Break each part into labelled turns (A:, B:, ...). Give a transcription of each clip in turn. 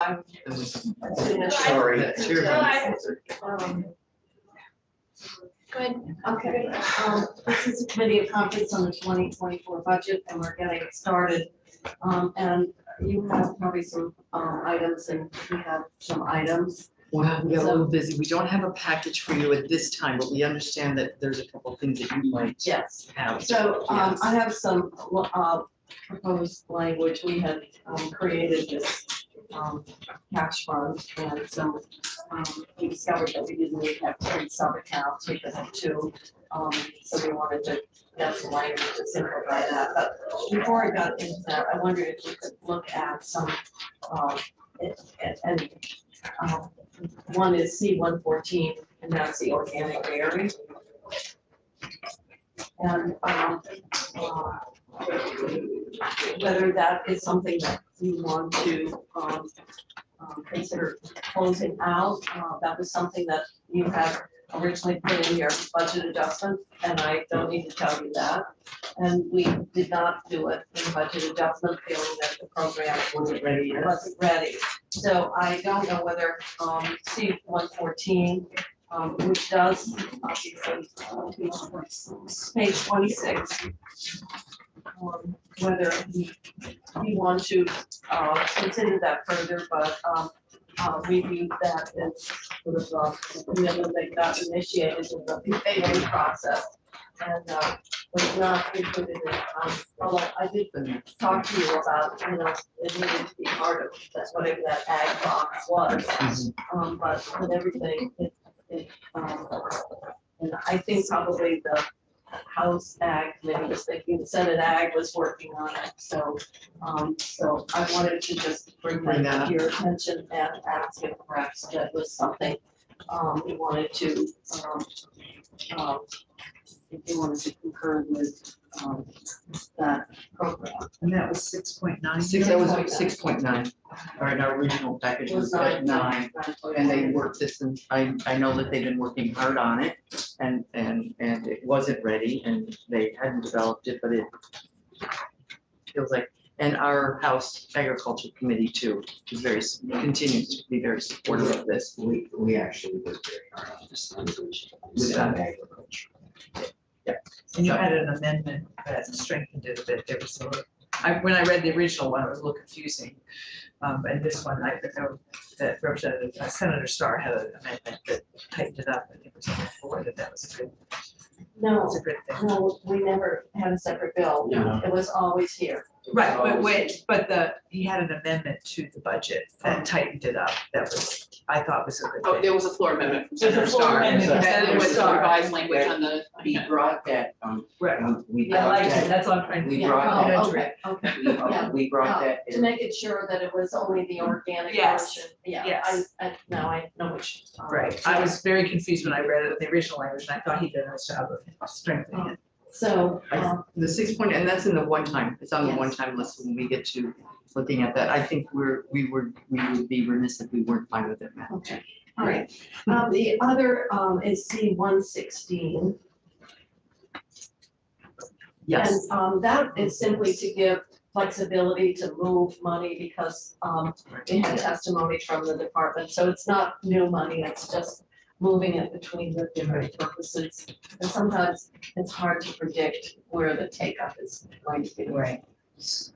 A: I'm.
B: Sorry.
A: That's your. Good, okay. This is a committee of conference on the 2024 budget, and we're getting it started. And you have probably some items, and we have some items.
B: Wow, we got a little busy. We don't have a package for you at this time, but we understand that there's a couple of things that you might
A: Yes.
B: have.
A: So
B: Yes.
A: I have some proposed language. We had created this cash fund, and so we discovered that we didn't need to have 10 sub-accounts, we could have 2. So we wanted to get some language to simplify that. But before I got into that, I wondered if we could look at some, one is C-114, and that's the organic dairy. And whether that is something that you want to consider closing out. That was something that you had originally put in your budget adjustment, and I don't need to tell you that. And we did not do it in budget adjustment, feeling that the program
B: Wasn't ready yet.
A: wasn't ready. So I don't know whether C-114, which does obviously page 26, whether we want to consider that further, but we viewed that as sort of a commitment that got initiated in the payment process, and was not included in, although I did talk to you about, it needed to be part of that, whatever that ag box was, but with everything, and I think probably the House Ag Committee was thinking, the Senate Ag was working on it, so I wanted to just bring that to your attention and ask if perhaps that was something we wanted to, if you wanted to concur with that program.
C: And that was 6.9.
B: That was 6.9. All right, our original package was at 9. And they worked this, and I know that they've been working hard on it, and it wasn't ready, and they hadn't developed it, but it feels like, and our House Agriculture Committee too is continues to be very supportive of this.
D: We actually worked very hard on this language with agriculture.
C: And you had an amendment that strengthened it a bit. There was when I read the original one, it was a little confusing. And this one, I know that Senator Starr had an amendment that tightened it up. I think it was before that was a good.
A: No,
C: That's a good thing.
A: no, we never had a separate bill.
D: No.
A: It was always here.
C: Right, but he had an amendment to the budget that tightened it up. That was, I thought was a good
E: Oh,
C: thing.
E: there was a floor amendment from
C: There's a
E: Senator
C: floor
E: Starr.
C: amendment
D: from
E: That
C: Senator
E: was
C: Starr.
E: revised language on the.
D: We brought that,
C: Right.
D: we
C: I
D: brought
C: like it.
D: that,
C: That's what I'm trying to.
D: we
A: Yeah,
D: brought
A: oh,
D: that,
A: okay, Yeah.
D: we brought that
A: to
D: in.
A: make it sure that it was only the organic
C: Yes.
A: version. Yeah,
C: Yes.
A: now I know which.
C: Right, I was very confused when I read it in the original language, and I thought he did a nice job of strengthening it.
A: So,
B: The 6 point, and that's in the one time, it's on the
A: Yes.
B: one time list when we get to looking at that. I think we would be remiss if we weren't fine with it, Matt.
A: okay, all right. The other is C-116.
B: Yes,
A: And that is simply to give flexibility to move money because we had testimony from the department. So it's not new money, it's just moving it between the different purposes. And sometimes it's hard to predict where the take-up is going to be.
C: Right.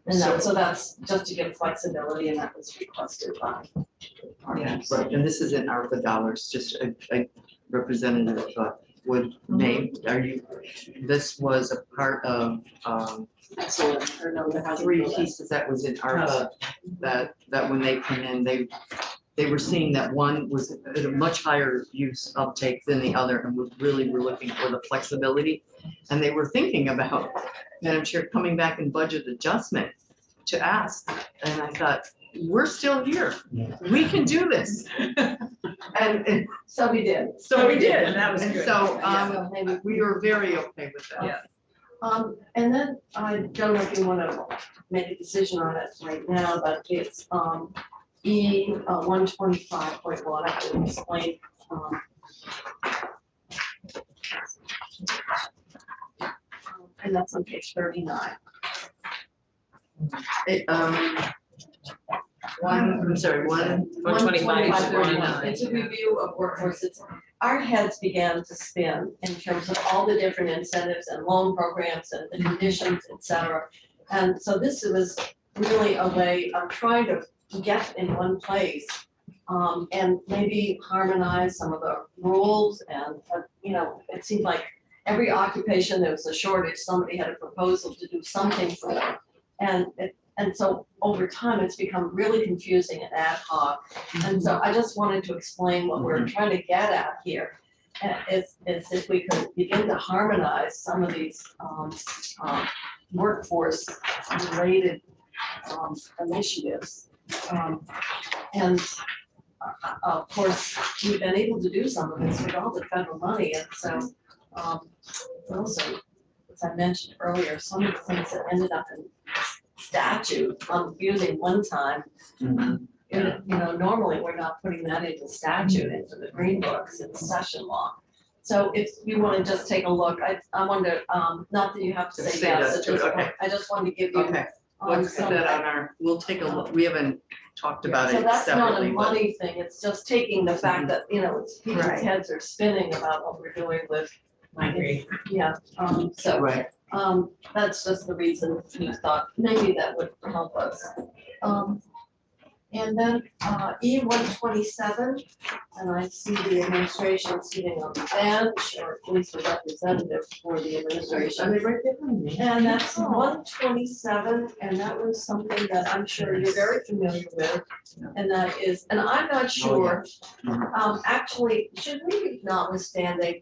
A: And so that's just to give flexibility, and that was requested by the department.
B: right, and this is in ARPA dollars, just a representative would name, this was a part of
E: Excellent. Or no, the housing.
B: 3
E: bill.
B: pieces that was in ARPA, that when they come in, they were seeing that one was at a much higher use uptake than the other, and were looking for the flexibility. And they were thinking about, Madam Chair, coming back in budget adjustment to ask, and I thought, we're still here, we can do this. And
A: So we did.
C: So we did, and that was
B: and
C: good.
B: so,
A: So maybe
B: we were very okay with that.
C: Yeah.
A: And then I don't know if you want to make a decision on it right now, but it's E 125.1. I can explain. And that's on page 39.
B: I'm sorry,
E: 125,
A: It's a review of workforce. Our heads began to spin in terms of all the different incentives and loan programs and the conditions, et cetera. And so this was really a way of trying to get in one place, and maybe harmonize some of the rules and, it seemed like every occupation, there was a shortage, somebody had a proposal to do something for. And so over time, it's become really confusing and ad hoc. And so I just wanted to explain what we're trying to get at here. Is if we could begin to harmonize some of these workforce related initiatives. And of course, we've been able to do some of this with all the federal money. And so also, as I mentioned earlier, some of the things that ended up in statute confusing one time. Normally we're not putting that into statute, into the green books, it's session law. So if you want to just take a look, I wonder, not that you have to say
B: Say
A: yes
B: yes
A: at
B: to
A: this
B: it,
A: point,
B: okay.
A: I just wanted to give you.
B: Okay, let's put that on our, we'll take a look, we haven't talked about
A: So
B: it
A: that's not a
B: separately, but.
A: money thing, it's just taking the fact that, it's people's
C: Right.
A: heads are spinning about what we're doing with.
E: I agree.
A: Yeah, so.
B: Right,
A: That's just the reason we thought maybe that would help us. And then, E-127, and I see the administration sitting on the bench, or at least a representative for the administration.
B: right behind me.
A: And that's 127, and that was something that I'm sure you're very familiar with. And that is, and I'm not sure, actually, should we be notwithstanding,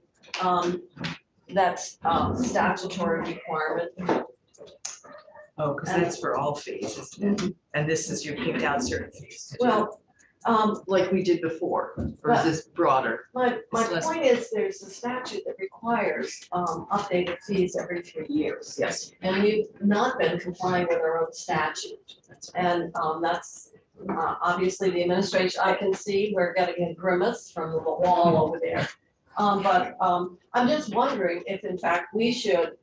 A: that's statutory requirement.
C: Oh, because that's for all fees, isn't it? And this is, you picked out certain fees.
A: Well,
B: Like we did before, or is this broader?
A: my
C: It's less-
A: point is, there's a statute that requires updated fees every 3 years.
B: Yes.
A: And we've not been complying with our own statute. And that's obviously the administration, I can see we're getting a grimace from the wall over there. But I'm just wondering if in fact we should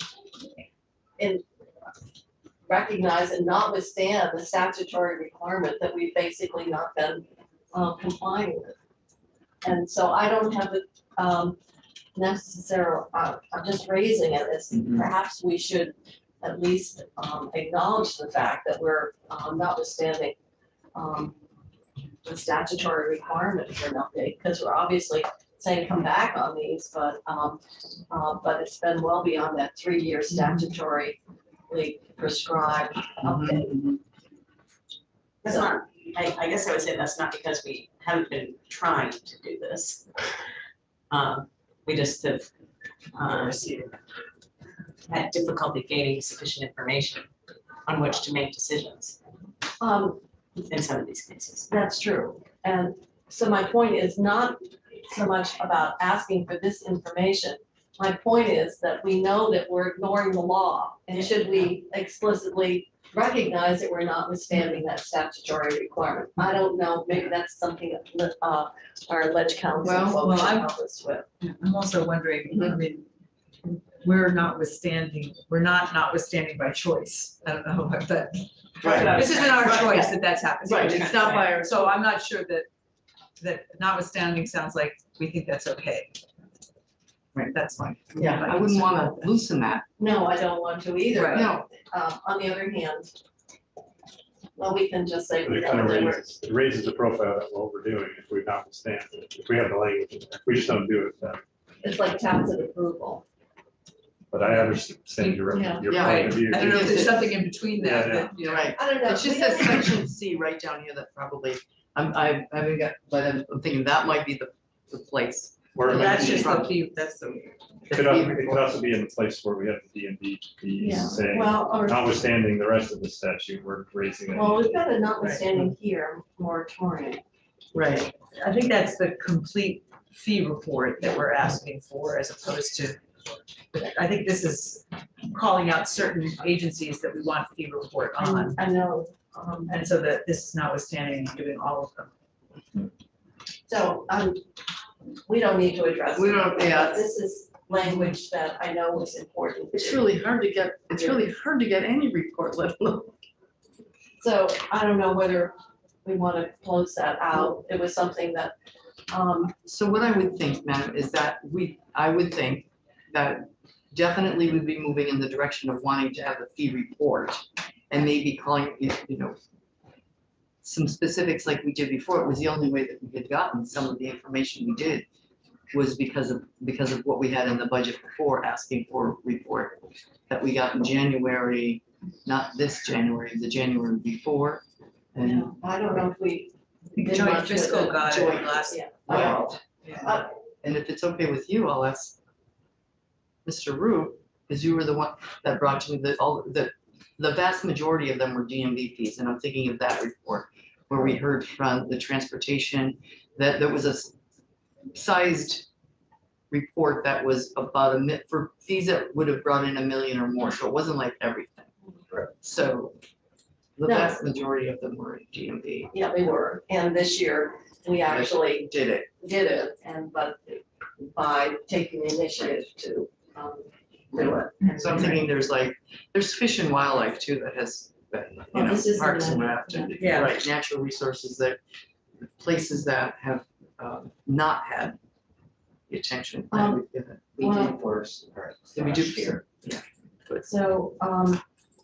A: recognize and notwithstand the statutory requirement that we've basically not been complying with. And so I don't have the necessary, I'm just raising it as perhaps we should at least acknowledge the fact that we're notwithstanding the statutory requirement for an update, because we're obviously saying come back on these, but it's been well beyond that 3-year statutory prescribed update.
E: That's not, I guess I would say that's not because we haven't been trying to do this. We just have had difficulty gaining sufficient information on which to make decisions in some of these cases.
A: That's true. And so my point is not so much about asking for this information. My point is that we know that we're ignoring the law, and should we explicitly recognize that we're notwithstanding that statutory requirement? I don't know, maybe that's something that our ledge council
B: Well,
A: folks should
C: I'm-
A: help us with.
C: I'm also wondering, I mean, we're not notwithstanding by choice. I don't know if that,
B: Right.
C: this isn't our
B: Right.
C: choice that that's happening.
B: Right, it's not by our.
C: So I'm not sure that notwithstanding sounds like we think that's okay. Right, that's fine.
B: Yeah, I wouldn't wanna loosen that.
A: No, I don't want to either.
C: Right.
B: No,
A: On the other hand, well, we can just say we
F: It kind
A: know
F: of
A: that we're.
F: raises the profile of what we're doing if we notwithstand it. If we have the language, if we just don't do it, then.
A: It's like tacit approval.
F: But I understand your
A: Yeah.
F: your
B: Yeah.
F: point of view.
C: I don't know if there's something in between that,
F: Yeah,
C: that, you
B: you're
C: know.
B: right.
A: I don't know.
B: It's just
A: we
B: that
A: don't-
B: section C right down here that probably, I haven't got, but I'm thinking that might be the place.
F: Where it might
C: That's
F: be-
C: just the fee, that's the.
F: It could also be in the place where we have the DMV fees
A: Yeah,
F: saying,
A: well, or,
F: notwithstanding the rest of the statute, we're raising it.
A: well, we've got a notwithstanding here moratorium.
B: Right.
C: I think that's the complete fee report that we're asking for as opposed to, I think this is calling out certain agencies that we want fee report on.
A: I know,
C: And so that this is notwithstanding doing all of them.
A: so, we don't need to address it.
B: We don't, yeah,
A: This is language that I know is important.
B: it's really hard to get, any report, let alone.
A: So I don't know whether we want to close that out. It was something that,
B: So what I would think, madam, is that I would think that definitely we'd be moving in the direction of wanting to have a fee report and maybe calling, you know, some specifics like we did before. It was the only way that we had gotten some of the information we did was because of what we had in the budget before, asking for a report that we got in January, not this January, the January before. And
A: I don't know if we. did
C: Joint
A: much with
C: fiscal
A: it.
C: got it
A: Joint,
C: last
A: yeah.
C: fall.
B: And if it's okay with you, I'll ask Mr. Root, because you were the one that brought to me the vast majority of them were DMV fees, and I'm thinking of that report where we heard from the transportation, that there was a sized report that was about for fees that would have brought in $1 million or more, so it wasn't like everything.
D: Correct.
B: So the
A: No.
B: vast majority of them were DMV.
A: Yeah, they were. And this year, we actually
B: Did it.
A: did it, but by taking the initiative to do it.
B: So I'm thinking there's Fish and Wildlife too that has, you
A: Well,
B: know,
A: this isn't
B: Parks and
A: a-
B: Rec, and,
C: Yeah.
B: right, natural resources that, places that have not had the attention that we've given.
D: We
A: Well-
D: did first.
B: So we do care. Yeah.
A: So,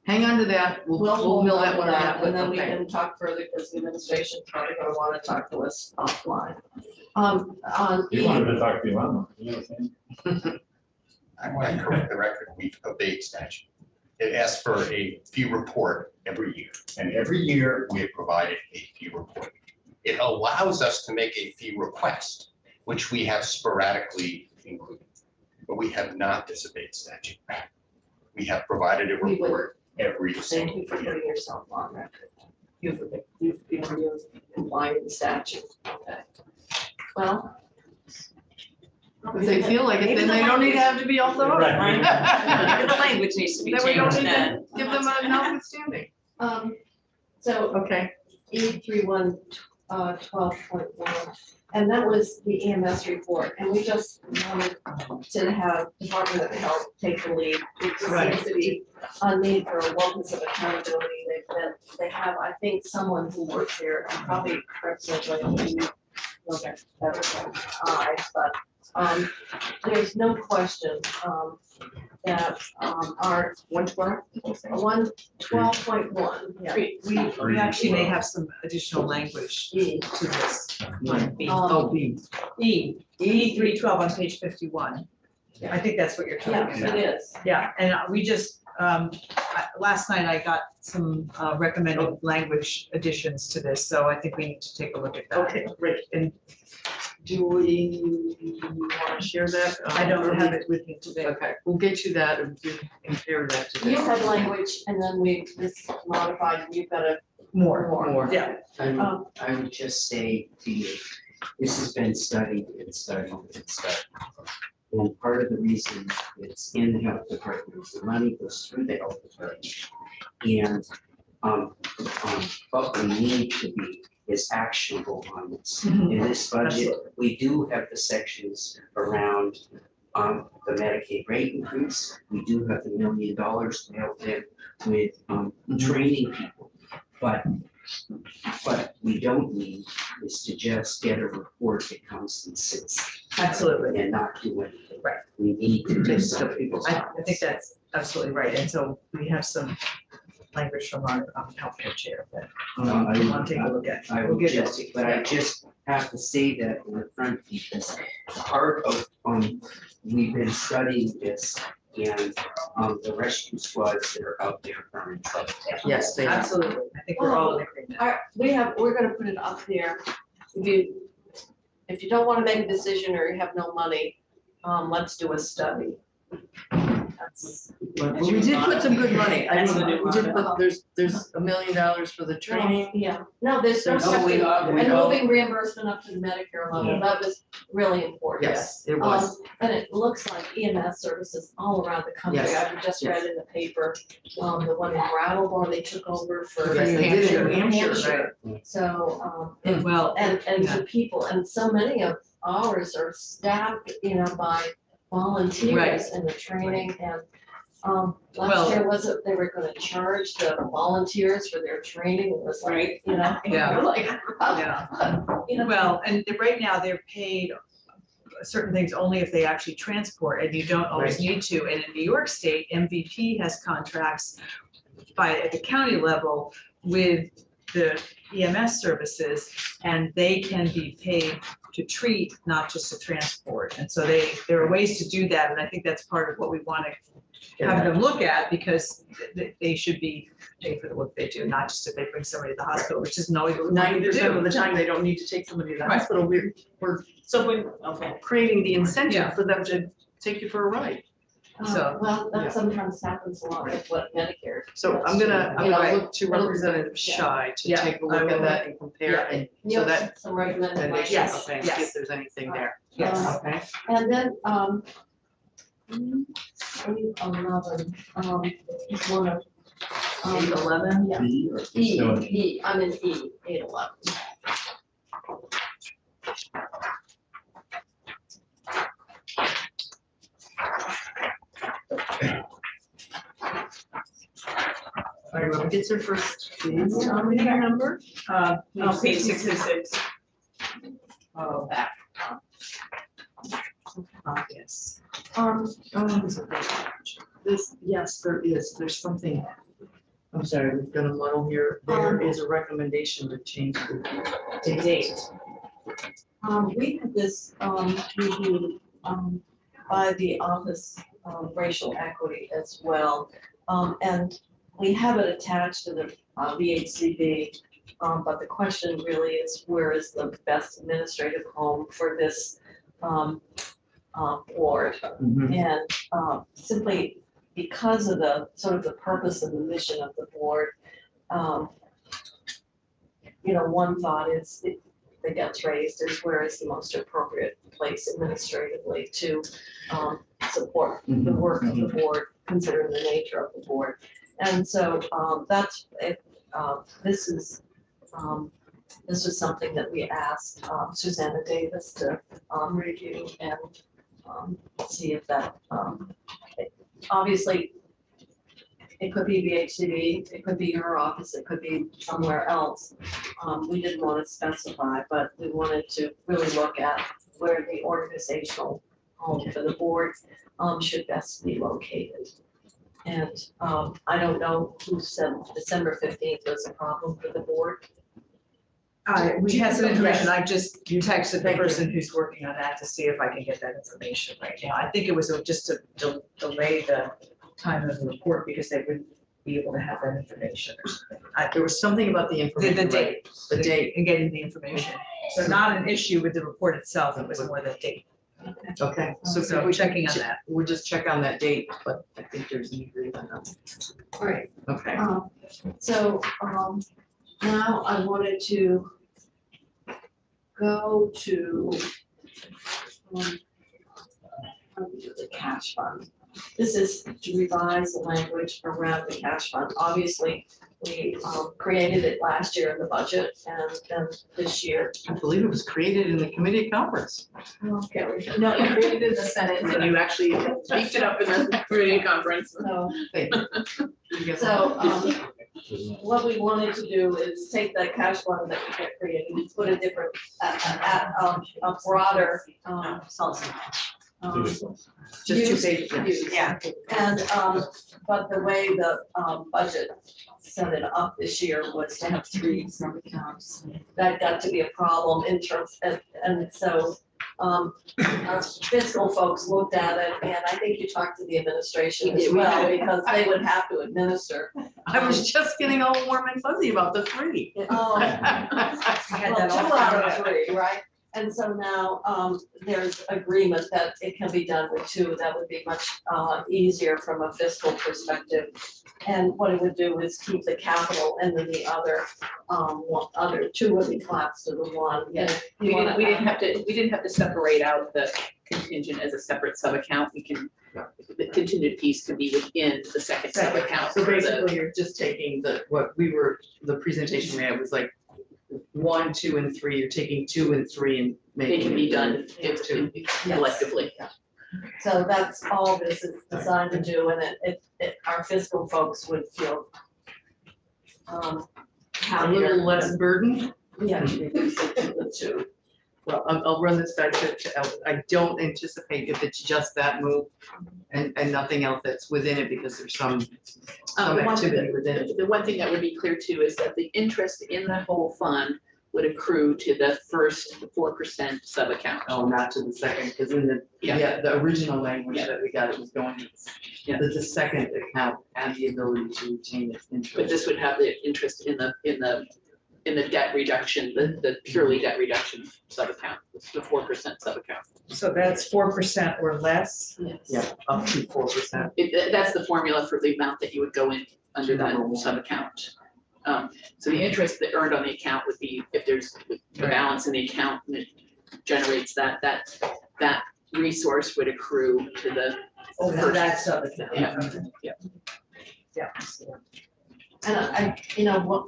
B: Hang on to that, we'll
A: we'll
B: mill
A: hold
B: that
A: on
B: one
A: to
B: out,
A: that,
B: but
A: and then we
B: okay.
A: can talk further, because the administration's probably gonna wanna talk to us offline. On
F: You
A: E,
F: wanted to talk to you, I'm, you know what I'm saying?
G: I want to correct the record, we obeyed statute. It asks for a fee report every year, and every year we have provided a fee report. It allows us to make a fee request, which we have sporadically included, but we have not disobeyed statute. We have provided a
A: We will.
G: report every
A: thank
G: single
A: you for
G: year.
A: putting yourself on record. You've complied with statute, okay. Well.
B: If they feel like it, then they don't need to have to be all thought.
F: Right.
E: The language needs to be
B: Then we don't
E: changed
B: need to
E: then.
B: give them a notwithstanding.
A: So
B: Okay,
A: E 12.1, and that was the EMS report, and we just wanted to have Department of Health take the lead. It seems to be a need for a locus of accountability. They have, I think, someone who works here, and probably representative, you look at better than I, but there's no question that our 12.1, yeah.
C: We actually may have some additional language
A: E.
C: to this. one, B.
B: oh, B.
C: E 312 on page 51. I think that's what you're talking
A: Yeah,
C: about.
A: it is.
C: Yeah, and we just, last night I got some recommended language additions to this, so I think we need to take a look at that.
B: Okay, great. And do we want to share that?
C: I don't have it with me today.
B: Okay, we'll get you that and compare that to
A: You
B: this.
A: had language, and then we just modified, and you've got a
C: More.
B: More.
C: Yeah,
A: Um,
D: I would just say to you, this has been studied and studied and studied. And part of the reason it's in the health department is the money goes through the health department. And what we need to be is actionable on this. In this budget, we do have the sections around the Medicaid rate increase. We do have the $1 million to help them with training people. But what we don't need is to just get a report that comes and sits
C: absolutely.
D: and not do anything.
C: Right.
D: We need to do
B: Take
D: something.
B: people's
C: I think that's absolutely right. And so we have some language from our healthcare chair that we want to take a look at.
D: I
C: We'll
D: would
C: get
D: just,
C: it.
D: but I just have to say that in the front because part of, we've been studying this and, the rescue squads that are out there are in trouble.
B: Yes, they are.
C: Absolutely. I think we're all in agreement.
A: we're gonna put it up there. If you don't wanna make a decision or you have no money, let's do a study. That's-
B: But we did put some good money. I
A: That's
B: mean,
A: the new
B: we did
A: one.
B: put, there's $1 million for the training.
A: Yeah, no, there's no
B: There's no
A: question,
D: we
A: and
D: all-
A: moving reimbursement up to the Medicare level,
F: Yeah.
A: that was really important.
B: Yes, it was.
A: And it looks like EMS services all around the country.
B: Yes,
A: I've just read in the paper, the one in Brattleboro, they took over for.
B: Yes, they did in New
A: New
B: Hampshire,
A: So,
C: Well,
A: and
C: Yeah.
A: the people, and so many of ours are staffed, by
C: Right.
A: volunteers in the training, and
C: Well-
A: Last year, was it, they were gonna charge the volunteers for their training, it was like, you know?
C: Yeah.
A: Like,
C: Yeah.
A: you know,
C: Well, and right now they're paid certain things only if they actually transport, and you don't always need to. And in New York State, MVP has contracts at the county level with the EMS services, and they can be paid to treat, not just to transport. And so there are ways to do that, and I think that's part of what we want to have them look at, because they should be paid for the work they do, not just if they bring somebody to the hospital, which isn't always what we want them to
B: 90% of
C: do.
B: the time, they don't need to take somebody to the
C: Right.
B: hospital. We're
E: So when, okay,
B: creating the
C: Yeah.
B: incentive for them to take you for a ride.
C: So,
A: Well,
B: yeah.
A: that sometimes happens a lot with what Medicare.
B: So I'm gonna
C: Right.
B: look to Representative Shy to
C: Yeah,
B: take a
C: I
B: look at
C: will.
B: that and compare, and
A: You
B: so
A: know,
B: that,
A: some recommended
B: that
A: language.
C: Yes,
B: okay, see
C: yes.
B: if there's anything there.
C: yes.
B: Okay.
A: And then, another, is one of.
C: 811?
A: Yeah,
F: B or
A: E,
F: still in-
A: E, I'm in E, 811.
B: All right, whoever gets their first, please, tell me your number.
E: page 66.
C: Oh,
A: Back.
C: yes.
B: Oh, this, yes, there is, there's something, I'm sorry, we've got a muddle here. There is a recommendation to change the date.
A: We had this, review, by the Office of Racial Equity as well. And we have it attached to the VHCB. But the question really is, where is the best administrative home for this, board? And simply because of the, sort of the purpose and the mission of the board, you know, one thought is, that gets raised is where is the most appropriate place administratively to support the work of the board, considering the nature of the board. And so that's, this is something that we asked Susanna Davis to review and see if that, obviously, it could be VHCD, it could be your office, it could be somewhere else. We didn't want to specify, but we wanted to really look at where the organizational home for the board should best be located. And I don't know who said December 15th was a problem for the board.
C: We had some information, I just texted the
A: Thank you.
C: person who's working on that to see if I can get that information right now. I think it was just to delay the time of the report because they wouldn't be able to have that information or something.
B: There was something about the information.
C: The
B: right?
C: date.
B: The date,
C: And getting the information. So not an issue with the report itself, it was more the date.
B: okay, so
C: So
B: if we
C: checking on that.
B: we'll just check on that date, but I think there's an agreement on that.
A: All right.
B: Okay.
A: So, now I wanted to go to, the cash fund. This is to revise the language around the cash fund. Obviously, we, created it last year in the budget and then this year.
B: I believe it was created in the committee conference.
A: Okay.
H: No, you created in the Senate and you actually beefed it up in the community conference.
A: So,
B: You get
A: so,
B: that?
A: what we wanted to do is take that cash fund that we get created, and put a different, a broader,
B: Just two
A: use-
B: pages.
A: use.
E: Yeah.
A: And, but the way the, budget set it up this year was to have 3 sub-accounts. That got to be a problem in terms, and so, our fiscal folks looked at it, and I think you talked to the administration
B: We
A: as
B: did, we
A: well,
B: did.
A: because they would have to administer.
B: I was just getting all warm and fuzzy about the 3.
A: Oh,
C: We had
A: well,
C: that all
A: 2 out
C: figured
A: of
C: out.
A: 3, right? And so now, there's agreement that it can be done with 2, that would be much, easier from a fiscal perspective. And what it would do is keep the capital and then the other, other 2 would be collapsed to the 1.
H: Yeah.
A: And you wanna
H: We didn't have to separate out the contingent as a separate sub-account. We can, the contingent piece could be within the second sub-account.
B: So
H: for the-
B: basically, you're just taking the presentation we had was like 1, 2, and 3. You're taking 2 and 3 and making.
H: It can be done
B: into 2.
H: collectively.
A: So that's all this is designed to do, and our fiscal folks would feel
B: A
A: happier.
B: little less burden.
A: Yeah, the two.
B: Well, I'll run this back to Ellen. I don't anticipate if it's just that move and nothing else that's within it, because there's some
H: The one-
B: activity within it.
H: The one thing that would be clear too is that the interest in the whole fund would accrue to the first 4% sub-account.
B: Oh, not to the second, because in the,
H: Yeah.
B: yeah, the original language
H: Yeah.
B: that we got, it was going to,
H: Yeah.
B: the second account had the ability to retain its interest.
H: But this would have the interest in the debt reduction, the purely debt reduction sub-account, the 4% sub-account.
C: So that's 4% or less?
H: Yes.
B: Yeah, up to 4%.
H: That's the formula for the amount that you would go in under that
B: Number one.
H: sub-account. So the interest that earned on the account would be, if there's the balance in the account and it generates that resource would accrue to the.
C: Oh, that's other account.
H: Yeah.
C: Yeah.
A: And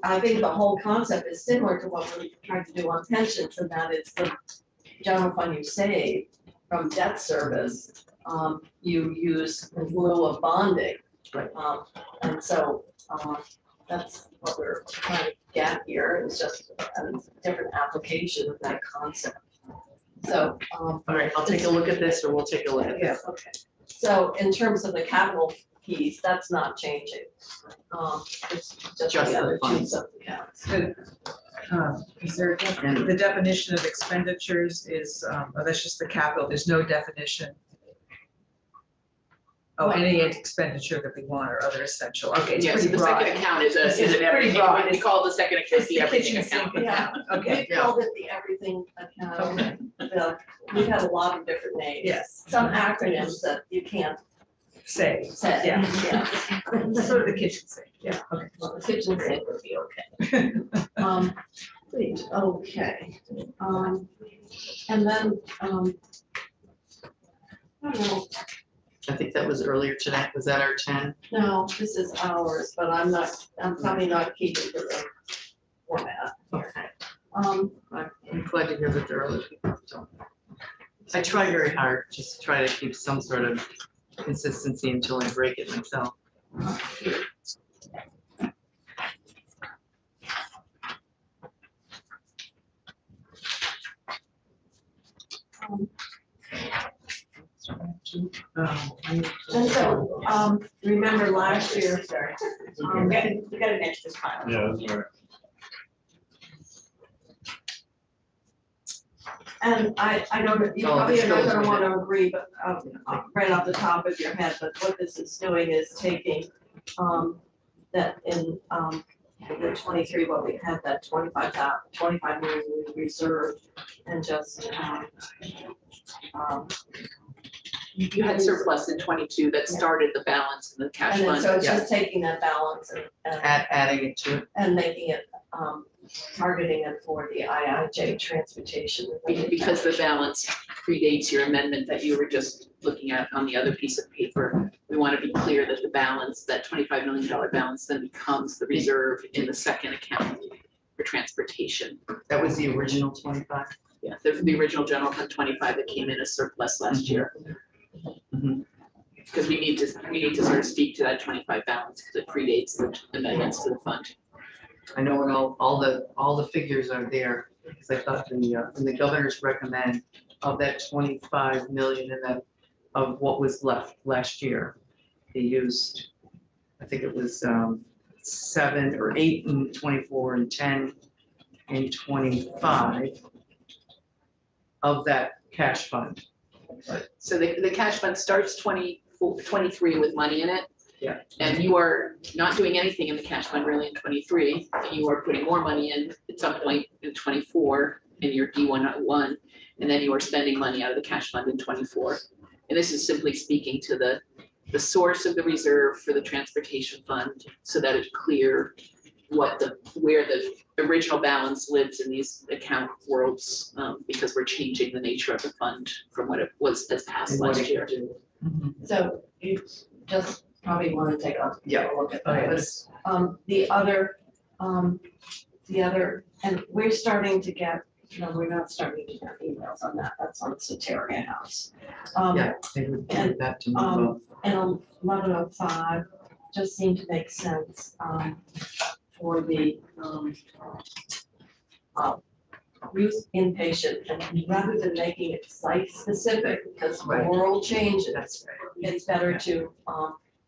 A: I think the whole concept is similar to what we're trying to do on pensions, and that is the general fund you save from debt service, you use in lieu of bonding.
B: Right.
A: And so, that's what we're trying to get here, is just a different application of that concept. So,
B: All right, I'll take a look at this, or we'll take a look at
C: Yeah.
B: this.
A: okay. So in terms of the capital piece, that's not changing. It's just
B: Just
A: the
B: the
A: other two
B: funds.
A: sub-accounts.
C: Is there, the definition of expenditures is, that's just the capital, there's no definition. Oh, any expenditure that we want or other essential, okay, it's
H: Yes,
C: pretty
H: the
C: broad.
H: second account is
C: It's
H: an
C: pretty
H: everything,
C: broad.
H: we call the second account
C: It's
H: the
C: the
H: everything
C: kitchen
H: account.
C: sink account, okay,
A: We called it the everything account. We've had a lot of different names.
C: yes,
A: Some acronyms that you can't
C: say,
A: say.
C: Yeah. sort of the kitchen sink, yeah, okay.
A: Well, the kitchen sink would be okay. Great, okay. And then, I don't know,
B: I think that was earlier tonight. Was that our 10?
A: no, this is ours, but I'm probably not keeping to the format.
B: Okay.
A: Um,
B: I'm glad to hear that there are other people who don't. I try very hard, just to try to keep some sort of consistency until I break it myself.
A: And so, remember last year, sorry,
E: We got an extra file.
F: Yeah, that's right.
A: and I don't, you
B: Oh,
A: probably
B: this
A: are not
B: goes
A: gonna
B: with
A: wanna agree, but, right off the top of your head, but what this is doing is taking, that in, the 23, what we had, that 25 million we reserved, and just,
H: You had surplus in 22 that started the balance in the cash
A: and then, so
H: fund.
A: it's just taking that balance and
B: Adding it to it.
A: and making it, targeting it for the IIJ transportation.
H: Because the balance predates your amendment that you were just looking at on the other piece of paper. We want to be clear that the balance, that $25 million balance then becomes the reserve in the second account for transportation.
B: That was the original 25.
H: Yeah, the original general fund 25 that came in as surplus last year.
B: Mhm.
H: Because we need to sort of speak to that 25 balance because it predates the amendments to the fund.
B: I know when all the figures are there, because I thought when the governors recommend of that 25 million and that of what was left last year, they used, I think it was 7 or 8 in 24 and 10 in 25 of that cash fund.
H: So the cash fund starts 23 with money in it.
B: Yeah.
H: And you are not doing anything in the cash fund really in 23. You are putting more money in at some point in 24 in your D101, and then you are spending money out of the cash fund in 24. And this is simply speaking to the source of the reserve for the transportation fund so that it's clear where the original balance lives in these account worlds, because we're changing the nature of the fund from what it was this past
B: And what
H: last
B: it
H: year.
B: could do. Mhm.
A: So you just probably want to take a
B: Yeah.
A: look at
C: Oh,
A: that.
C: yes.
A: The other, and we're starting to get No, we're not starting to get emails on that, that's on Soteria House.
B: Yeah, they would give that to me.
A: And 1105 just seemed to make sense, for the, youth inpatient, and rather than making it site-specific, because the
C: Right.
A: world changes,
C: That's right.
A: it's better to,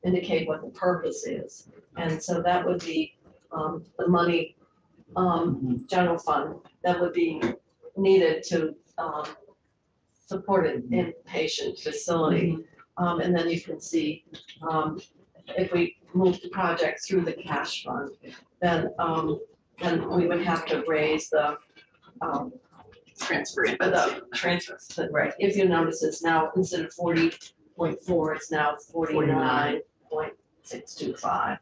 A: indicate what the purpose is. And so that would be, the money, general fund, that would be needed to, support an inpatient facility. And then you can see, if we move the project through the cash fund, then we would have to raise the,
H: Transfer in.
A: the transfers. But right, if you notice, it's now, instead of 40.4, it's now 49.625.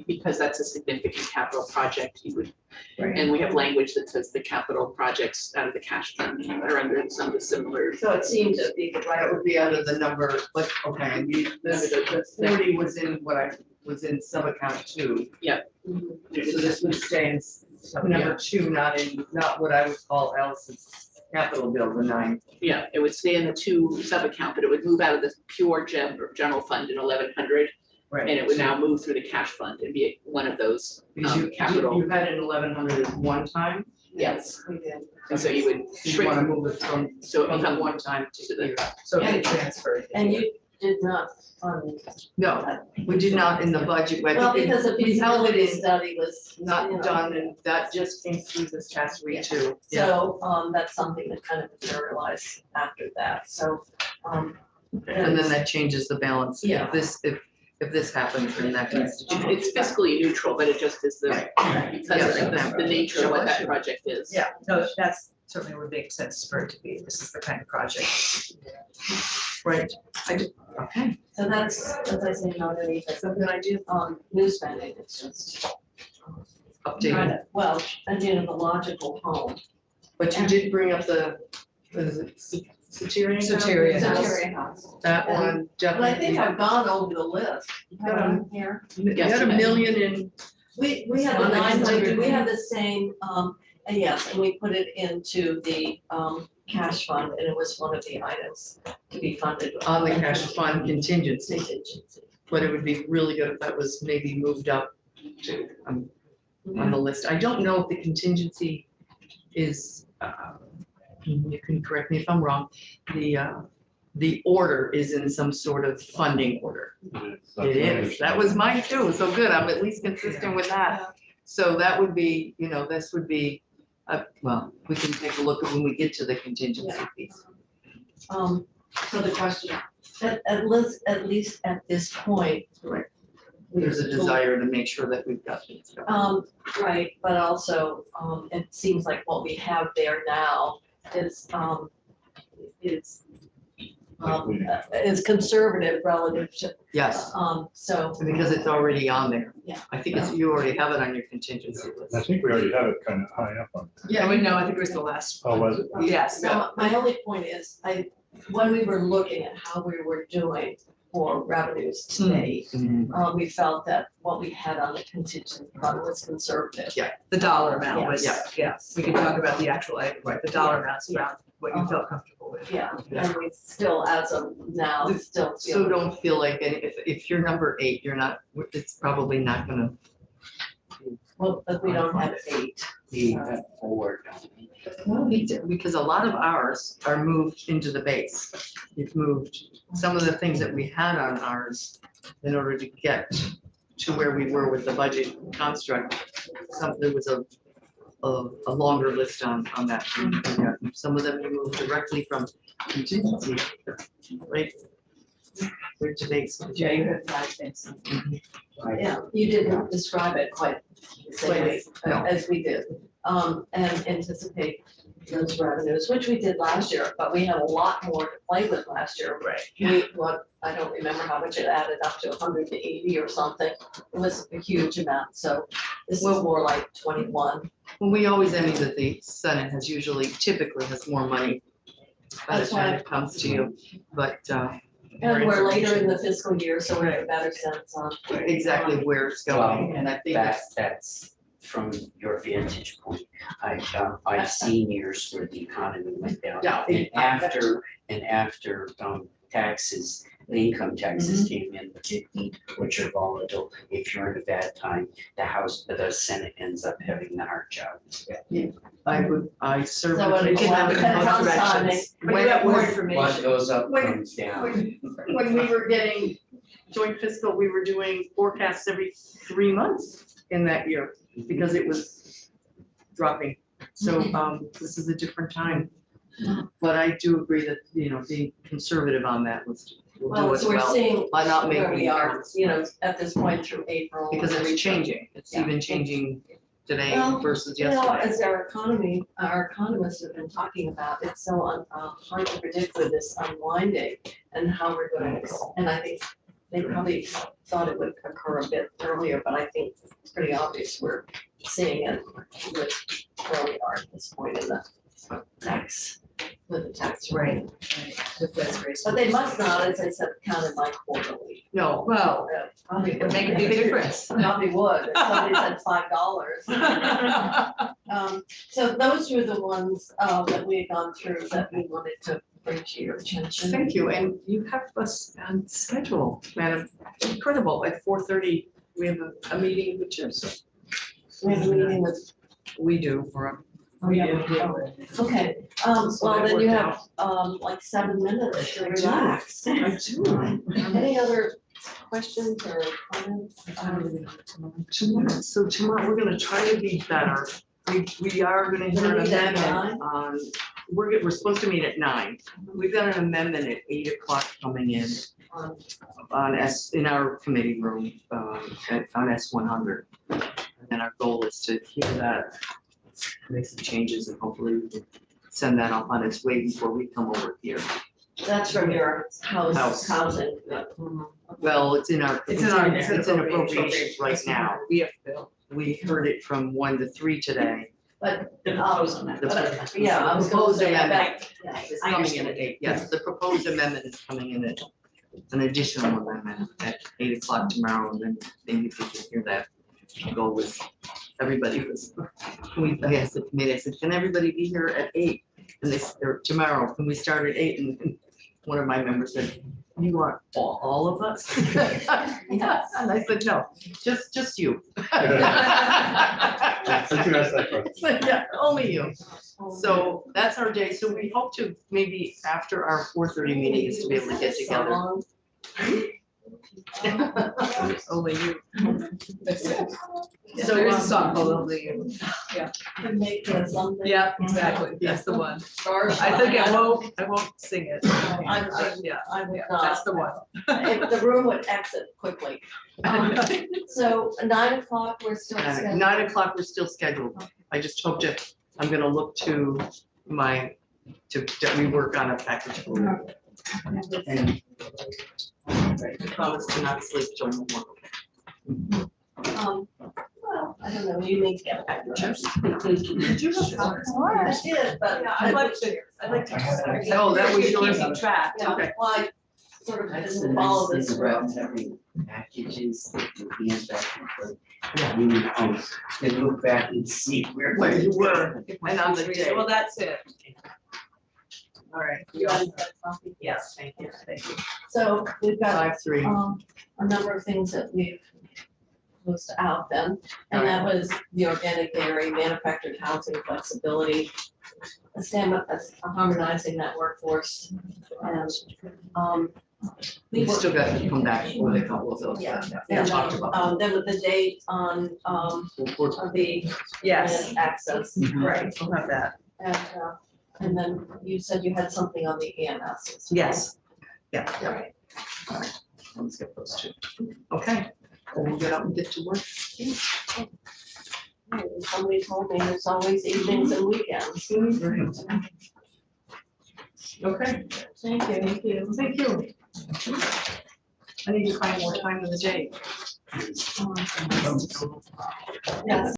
H: Because that's a significant capital project, you would,
A: Right.
H: and we have language that says the capital projects out of the cash fund are under some of the similar.
A: So it seemed to be the
B: That
A: right,
B: would be under the number, like, okay, the 40 was in what I, was in sub-account 2. So this would stay in number 2, not what I would call Alice's capital bill, the 9.
H: Yeah, it would stay in the 2 sub-account, but it would move out of the pure general fund in 1100, and it would now move through the cash fund and be one of those
B: Because you
H: capital.
B: You had an 1100 as one time,
A: yes, we did.
H: And so you would
B: you want to
H: shrink,
B: move it from
H: so it
B: from
H: becomes
B: one time
H: to
B: to
H: the-
B: here.
C: So they transferred.
A: And you did not fund.
B: No, we did not in the budget. I
A: Well,
B: think
A: because the
B: we held it
A: feasibility
B: in,
A: study was you know,
B: not done, and that just came through this past week too. Yeah.
A: So, that's something that kind of materialized after that, so,
B: And then that changes the balance.
A: Yeah.
B: If this happens, then that needs to change.
H: It's fiscally neutral, but it just is the, because of the nature of what that project is.
C: Yeah, no, that's certainly would make sense for it to be, this is the kind of project.
B: Right. Okay.
A: So that's, as I say, not any,
B: That's a good idea.
A: new spending, it's just.
B: Updated.
A: Well, again, the logical home.
B: But you did bring up the, what is it, Soteria?
C: Soteria House.
A: Soteria House.
B: That one
A: But I think
B: definitely.
A: I've gone over the list. You have it on here?
B: You
H: Yes,
B: had a
H: you had.
B: million in,
A: We have the
B: On the
A: 900,
B: contingent.
A: we have the same, and yes, and we put it into the, cash fund, and it was one of the items to be funded.
B: on the cash fund contingency,
A: Contingency.
B: but it would be really good if that was maybe moved up to, on the list. I don't know if the contingency is, you can correct me if I'm wrong, the order is in some sort of funding order. It is, that was mine too, so good, I'm at least consistent with that. So that would be, this would be, well, we can take a look at when we get to the contingency piece.
A: So the question, at least at this point.
B: Right. There's a desire to make sure that we've got things going.
A: Right, but also, it seems like what we have there now is conservative relative to,
B: Yes,
A: so.
B: because it's already on there.
A: Yeah.
B: I think it's, you already have it on your contingency
F: I
B: list.
F: think we already have it kind of high up on.
C: Yeah, but no, I think it was the last
F: Oh,
C: one.
F: was it?
C: Yes,
A: So my only point is, when we were looking at how we were doing for revenues today, we felt that what we had on the contingent fund was conservative.
C: the dollar amount was,
B: Yes.
C: yes, we can talk about the actual item, right, the dollar amounts around what you felt comfortable with.
A: Yeah, and we still, as of now, still
B: So
A: feel,
B: don't feel like, if you're number 8, you're not, it's probably not gonna.
A: well, but we don't have 8.
D: We have 4, don't we?
B: Well, we do, because a lot of ours are moved into the base. You've moved some of the things that we had on ours in order to get to where we were with the budget construct. There was a longer list on that. Yeah, some of them we moved directly from contingency, right? Where to base.
C: Yeah, you had 5 things.
A: Yeah, you didn't describe it quite the same way
B: No.
A: as we did, and anticipate those revenues, which we did last year, but we had a lot more to play with last year.
C: Right.
A: I don't remember how much it added up to, 180 or something. It was a huge amount, so this is more like 21.
B: Well, we always, that the Senate has typically has more money by the
A: That's
B: time
A: why-
B: it comes to you, but
A: And we're later in the fiscal year, so we have a better sense on.
B: exactly where it's going, and I think it's,
D: That's from your vantage point, I've seen years where the economy went down.
B: Yeah.
D: And after taxes, the income taxes came in, which are volatile. If you're in a bad time, the Senate ends up having the hard job.
B: I serve.
A: So it
B: economic
A: depends on
B: directions.
A: timing.
C: When you have more
D: What
C: information.
D: goes up
B: Wait,
D: comes down.
B: When we were getting joint fiscal, we were doing forecasts every 3 months in that year because it was dropping. So this is a different time. But I do agree that, being conservative on that will do
A: Well,
B: as
A: so we're
B: well.
A: seeing
B: By not
A: where
B: making
A: we are,
B: errors.
A: at this point through April.
B: Because it's changing. It's
A: Yeah.
B: even changing today
A: Well,
B: versus
A: You know,
B: yesterday.
A: as our economists have been talking about, it's so hard to predict with this unwinding and how we're going to, and I think they probably thought it would occur a bit earlier, but I think it's pretty obvious we're seeing it with where we are at this point in the tax, with the tax rate.
C: With those rates.
A: But they must not, as I said, count it by quarterly.
B: No,
C: Well,
A: Probably
C: it would make a big difference.
A: Probably would, if somebody said $5. So those were the ones that we had gone through that we wanted to bring to your attention.
B: thank you. And you have us on schedule, Madam. Incredible. At 4:30, we have a meeting with you. So
A: We have a meeting with.
B: we do for
A: Okay,
B: So
A: well,
B: that
A: then you
B: worked
A: have, like 7 minutes to
B: I do.
A: relax.
B: I do.
A: Any other questions or comments?
B: So tomorrow, we're gonna try to be better. We are gonna hear an
A: Gonna meet at
B: amendment on, we're supposed to meet at 9. We've got an amendment at 8 o'clock coming in in our committee room, on S100. And then our goal is to hear that, make some changes, and hopefully we can send that off on its way before we come over here.
A: That's from your
B: House.
A: housing.
B: Well, it's in our,
C: It's
B: it's
C: in
B: in
C: our
B: appropriations right now.
C: We have Bill.
B: We heard it from 1 to 3 today.
A: But,
E: The proposed amendment.
A: but, yeah, I was gonna
B: Proposed
A: say, I
B: amendment.
A: bet.
B: It's coming in at 8, yes, the proposed amendment is coming in at an additional amendment at 8 o'clock tomorrow, and then maybe if you can hear that. Go with, everybody was, I asked the committee, I said, can everybody be here at 8? And they said, or tomorrow, can we start at 8? And one of my members said, you want all of us?
A: Yes.
B: And I said, no, just you.
F: Since you asked that question.
B: Yeah, only you. So that's our day. So we hope to maybe after our 4:30 meeting is to be able to get together.
C: Only you.
B: So,
C: There's a song called Only You.
A: Can make something.
C: Yeah, exactly. That's the one.
A: Stars
C: I think
A: shine.
C: I won't sing it. Yeah,
A: I would
C: yeah,
A: not.
C: that's the one.
A: If the room would exit quickly. So 9 o'clock, we're still scheduled.
B: 9 o'clock, we're still scheduled. I just hope to, I'm gonna look to to rework on a package for and I promise to not sleep during the work.
A: Well, I don't know, you need to get back to us.
B: Did you have
A: I did, but.
C: I'd like to.
B: Oh, that was yours.
C: Keeping track.
A: Yeah,
B: Okay.
A: well, I sort of
D: I've
A: didn't
D: seen
A: follow
D: these
A: this.
D: around having packages that you hand back and forth. You can look back and see where.
B: Where you were and on the day.
C: Well, that's it. All right.
A: You guys got a copy?
C: Yes, thank you, thank you.
A: So we've got
B: 5-3.
A: a number of things that we've closed out then, and that was the organic dairy, manufactured housing flexibility, harmonizing that workforce, and,
B: We still got to come back with a couple of those.
A: Yeah.
B: We
A: and
B: talked about.
A: then with the date on, the
C: Yes,
A: access.
C: right, we'll have that.
A: And then you said you had something on the EMS.
C: Yes.
A: Yeah.
B: Let's get those two. Okay, well, we'll get out and get to work.
A: Somebody told me there's always evenings and weekends.
B: Okay,
A: Thank you.
B: thank you. I need to find more time in the day.
A: Yes.